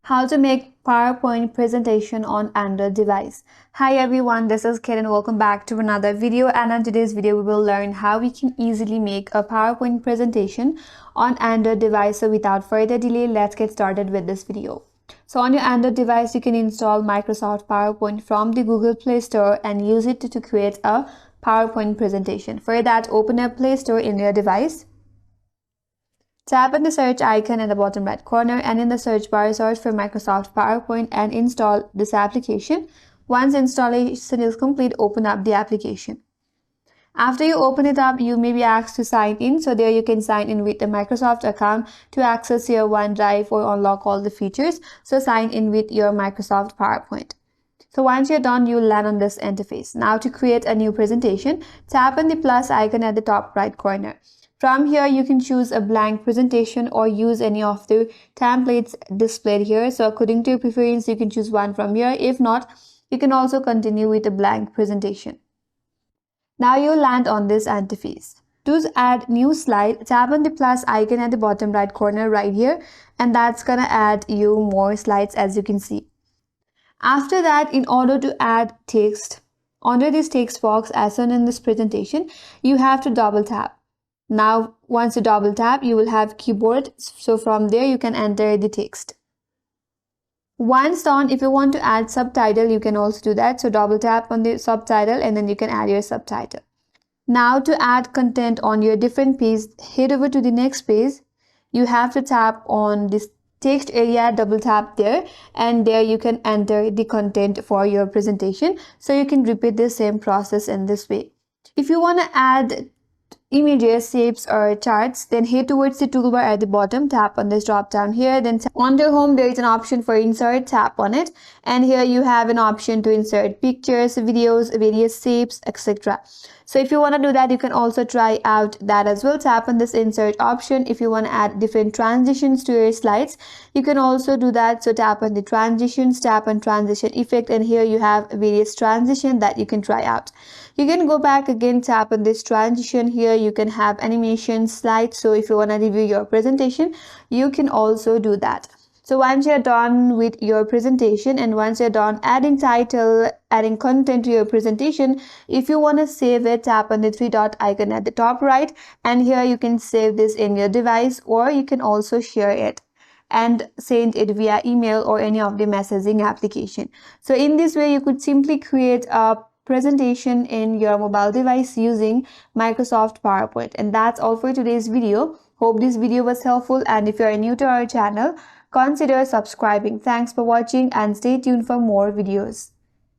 How to make PowerPoint presentation on Android device. Hi everyone, this is Kate and welcome back to another video, and in today's video we will learn how we can easily make a PowerPoint presentation on Android device. So without further delay, let's get started with this video. So on your Android device, you can install Microsoft PowerPoint from the Google Play Store and use it to create a PowerPoint presentation. For that, open your Play Store in your device. Tap on the search icon in the bottom right corner and in the search bar search for Microsoft PowerPoint and install this application. Once installation is complete, open up the application. After you open it up, you may be asked to sign in. So there you can sign in with a Microsoft account to access your OneDrive or unlock all the features. So sign in with your Microsoft PowerPoint. So once you're done, you'll land on this interface. Now to create a new presentation, tap on the plus icon at the top right corner. From here, you can choose a blank presentation or use any of the templates displayed here. So according to your preference, you can choose one from here. If not, you can also continue with a blank presentation. Now you'll land on this interface. To add new slide, tap on the plus icon at the bottom right corner right here, and that's gonna add you more slides as you can see. After that, in order to add text, under this text box as shown in this presentation, you have to double tap. Now, once you double tap, you will have keyboard. So from there, you can enter the text. Once done, if you want to add subtitle, you can also do that. So double tap on the subtitle and then you can add your subtitle. Now to add content on your different page, head over to the next page. You have to tap on this text area, double tap there, and there you can enter the content for your presentation. So you can repeat the same process in this way. If you want to add images, shapes or charts, then head towards the toolbar at the bottom, tap on this drop down here, then under home there is an option for insert, tap on it, and here you have an option to insert pictures, videos, various shapes, etc. So if you want to do that, you can also try out that as well. Tap on this insert option. If you want to add different transitions to your slides, you can also do that. So tap on the transitions, tap on transition effect, and here you have various transition that you can try out. You can go back again, tap on this transition. Here you can have animation slides. So if you want to review your presentation, you can also do that. So once you're done with your presentation and once you're done adding title, adding content to your presentation, if you want to save it, tap on the three dot icon at the top right, and here you can save this in your device, or you can also share it and send it via email or any of the messaging application. So in this way, you could simply create a presentation in your mobile device using Microsoft PowerPoint. And that's all for today's video. Hope this video was helpful, and if you are new to our channel, consider subscribing. Thanks for watching and stay tuned for more videos.